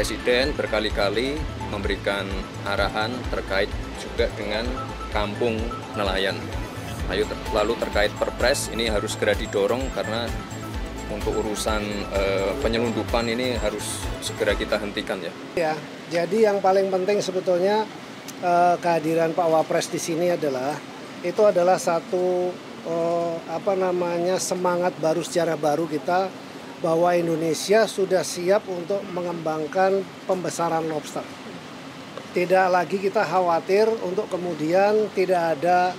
Presiden berkali-kali memberikan arahan terkait juga dengan kampung nelayan. Lalu terkait Perpres ini harus segera didorong karena untuk urusan penyelundupan ini harus segera kita hentikan ya. Ya, jadi yang paling penting sebetulnya kehadiran Pak Wapres di sini adalah satu semangat baru, sejarah baru kita bahwa Indonesia sudah siap untuk mengembangkan pembesaran lobster. Tidak lagi kita khawatir untuk kemudian tidak ada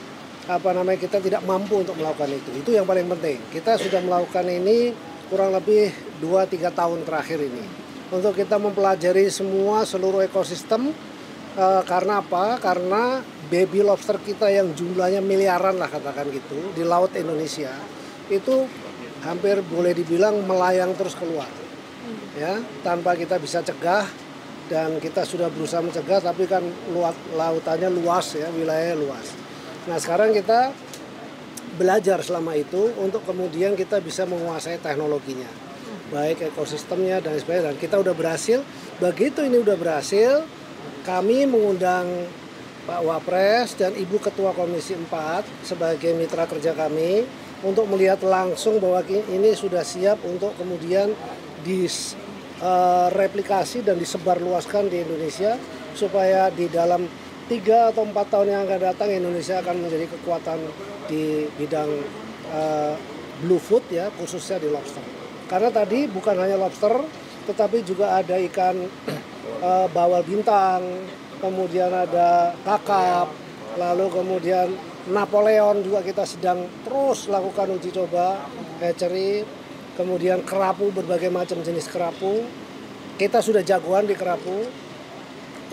kita tidak mampu untuk melakukan itu. Itu yang paling penting. Kita sudah melakukan ini kurang lebih 2-3 tahun terakhir ini. Untuk kita mempelajari seluruh ekosistem. Karena apa? Karena baby lobster kita yang jumlahnya miliaran lah katakan gitu di laut Indonesia itu hampir boleh dibilang melayang terus keluar, ya, tanpa kita bisa cegah, dan kita sudah berusaha mencegah, tapi kan lautannya luas ya, wilayahnya luas. Nah sekarang kita belajar selama itu untuk kemudian kita bisa menguasai teknologinya, baik ekosistemnya dan sebagainya. Dan kita udah berhasil. Begitu ini udah berhasil, kami mengundang Pak Wapres dan Ibu Ketua Komisi 4 sebagai mitra kerja kami untuk melihat langsung bahwa ini sudah siap untuk kemudian direplikasi dan disebarluaskan di Indonesia supaya di dalam 3 atau 4 tahun yang akan datang Indonesia akan menjadi kekuatan di bidang blue food ya, khususnya di lobster. Karena tadi bukan hanya lobster tetapi juga ada ikan bawal bintang, kemudian ada kakap, lalu kemudian Napoleon juga kita sedang terus lakukan uji coba, hatchery, kemudian kerapu, berbagai macam jenis kerapu. Kita sudah jagoan di kerapu.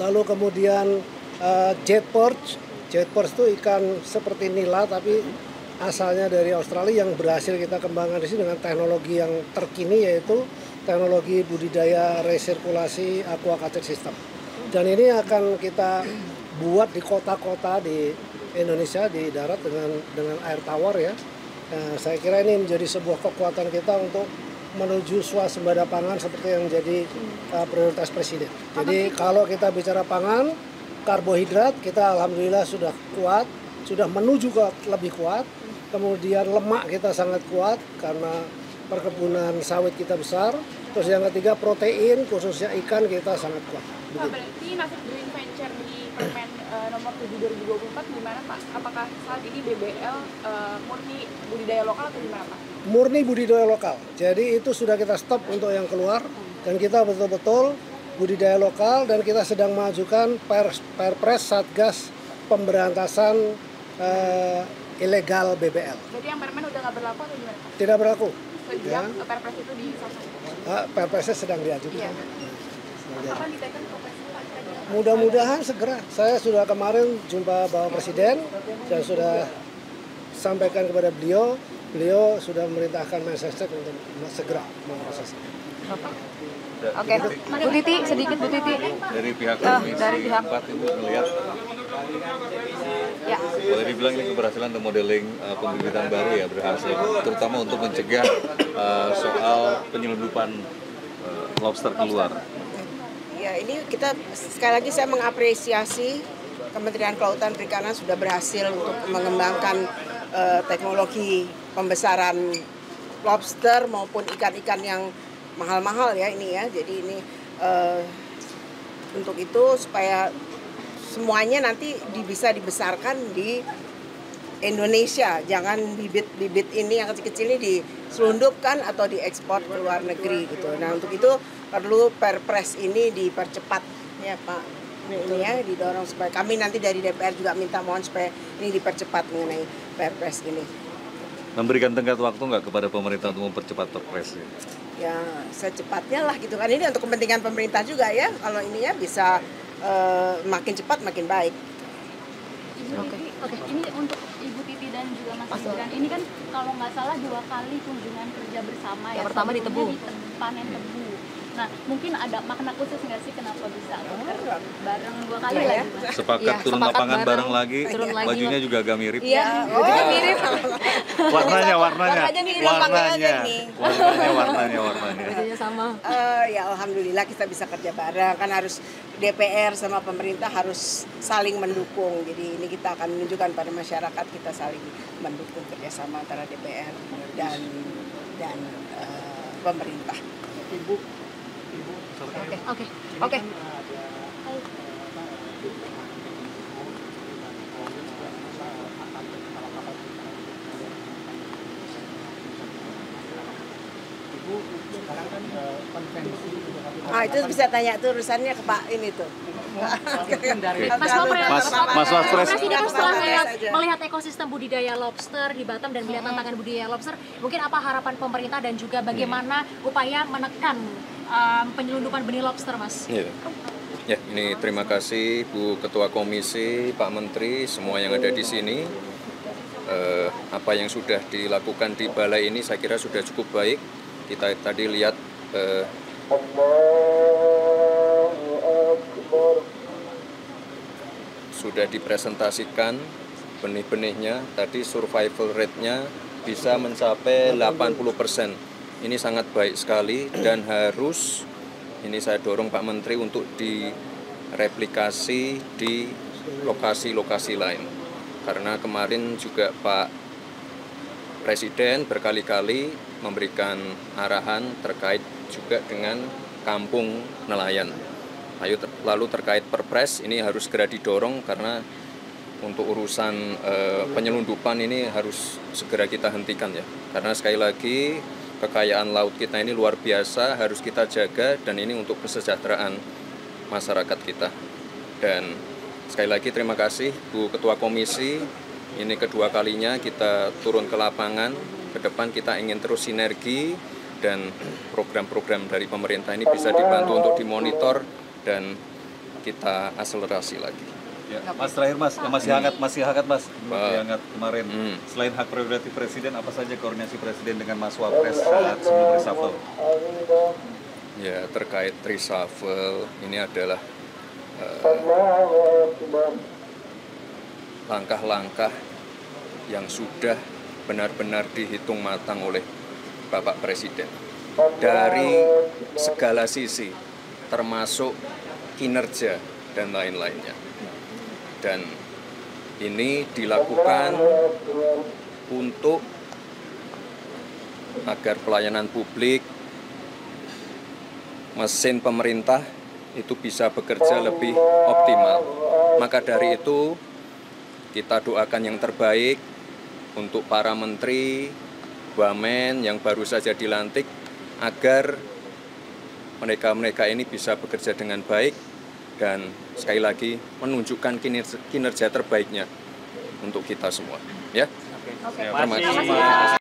Lalu kemudian jet perch itu ikan seperti nila tapi asalnya dari Australia yang berhasil kita kembangkan di sini dengan teknologi yang terkini, yaitu teknologi budidaya resirkulasi aquaculture system. Dan ini akan kita buat di kota-kota di Indonesia di darat dengan air tawar ya. Saya kira ini menjadi sebuah kekuatan kita untuk menuju swasembada pangan seperti yang menjadi prioritas Presiden. Jadi kalau kita bicara pangan, karbohidrat kita alhamdulillah sudah kuat, sudah menuju ke lebih kuat. Kemudian lemak kita sangat kuat karena perkebunan sawit kita besar. Terus yang ketiga protein, khususnya ikan kita sangat kuat. Pak, berarti nasib Green Venture di Permen nomor 7 2024 gimana Pak? Apakah saat ini BBL murni budidaya lokal atau gimana Pak? Murni budidaya lokal. Jadi itu sudah kita stop untuk yang keluar dan kita betul-betul budidaya lokal, dan kita sedang mengajukan Perpres Satgas Pemberantasan Ilegal BBL. Jadi yang permen udah nggak berlaku atau gimana Pak? Tidak berlaku. Sejak Perpres itu disahkan? Perpresnya sedang diajukan. Iya. Kapan diteken Perpresnya Pak? Mudah-mudahan segera. Saya sudah kemarin jumpa Bapak Presiden dan sudah sampaikan kepada beliau. Beliau sudah memerintahkan Mensesnek untuk segera memprosesnya. Oke, Bu Titi, sedikit Bu Titi. Dari pihak Komisi 4 itu melihat, Ya. boleh dibilang ini keberhasilan untuk modeling pembibitan baru ya, berhasil, terutama untuk mencegah soal penyelundupan lobster keluar. Ya, ini kita sekali lagi saya mengapresiasi Kementerian Kelautan Perikanan sudah berhasil untuk mengembangkan teknologi pembesaran lobster maupun ikan-ikan yang mahal-mahal ya ini ya. Jadi ini untuk itu supaya semuanya nanti bisa dibesarkan di Indonesia. Jangan bibit-bibit ini yang kecil-kecil ini diselundupkan atau diekspor ke luar negeri gitu. Nah untuk itu perlu Perpres ini dipercepat ya Pak. Ini ya didorong supaya kami nanti dari DPR juga minta mohon supaya ini dipercepat mengenai Perpres ini. Memberikan tenggat waktu nggak kepada pemerintah untuk mempercepat Perpres ini? Ya secepatnya lah gitu kan, ini untuk kepentingan pemerintah juga ya, kalau ini ya bisa makin cepat makin baik. Oke. Ini untuk Ibu Titi dan juga Mas Gibran, ini kan kalau nggak salah 2 kali kunjungan kerja bersama ya. Yang pertama di Tebu. Panen tebu. Nah mungkin ada makna khusus nggak sih kenapa bisa? bareng 2 kali lah ya. Sepakat turun lapangan bareng lagi, Turun lagi. bajunya juga agak mirip. Iya, bajunya mirip. Warnanya. Warnanya nih, lapangan aja nih. Warnanya. Bajunya sama. Ya alhamdulillah kita bisa kerja bareng, kan harus DPR sama pemerintah harus saling mendukung. Jadi ini kita akan menunjukkan pada masyarakat kita saling mendukung kerjasama antara DPR dan pemerintah. Oke. Itu bisa tanya tuh urusannya ke Pak ini tuh. Mas Wapres. Presiden setelah melihat ekosistem budidaya lobster di Batam dan melihat tantangan budidaya lobster, mungkin apa harapan pemerintah dan juga bagaimana upaya menekan penyelundupan benih lobster, Mas? Ya, ini terima kasih Bu Ketua Komisi, Pak Menteri, semua yang ada di sini. Apa yang sudah dilakukan di balai ini saya kira sudah cukup baik. Kita tadi lihat sudah dipresentasikan benih-benihnya, tadi survival rate-nya bisa mencapai 80%. Ini sangat baik sekali dan harus, ini saya dorong Pak Menteri untuk direplikasi di lokasi-lokasi lain. Karena kemarin juga Pak Presiden berkali-kali memberikan arahan terkait juga dengan kampung nelayan. Lalu terkait perpres ini harus segera didorong karena untuk urusan penyelundupan ini harus segera kita hentikan ya. Karena sekali lagi kekayaan laut kita ini luar biasa, harus kita jaga dan ini untuk kesejahteraan masyarakat kita. Dan sekali lagi terima kasih Bu Ketua Komisi, ini kedua kalinya kita turun ke lapangan. Ke depan kita ingin terus sinergi dan program-program dari pemerintah ini bisa dibantu untuk dimonitor dan kita akselerasi lagi. Ya, Mas terakhir Mas, yang masih hangat Mas, masih hangat kemarin. Selain hak prerogatif Presiden, apa saja koordinasi Presiden dengan Mas Wapres saat sebelum reshuffle? Ya, terkait reshuffle ini adalah langkah-langkah yang sudah benar-benar dihitung matang oleh Bapak Presiden dari segala sisi, termasuk kinerja dan lain-lainnya. Dan ini dilakukan untuk agar pelayanan publik, mesin pemerintah itu bisa bekerja lebih optimal. Maka dari itu kita doakan yang terbaik untuk para menteri, wamen yang baru saja dilantik agar mereka ini bisa bekerja dengan baik dan sekali lagi menunjukkan kinerja terbaiknya untuk kita semua. Ya. Oke. Terima kasih.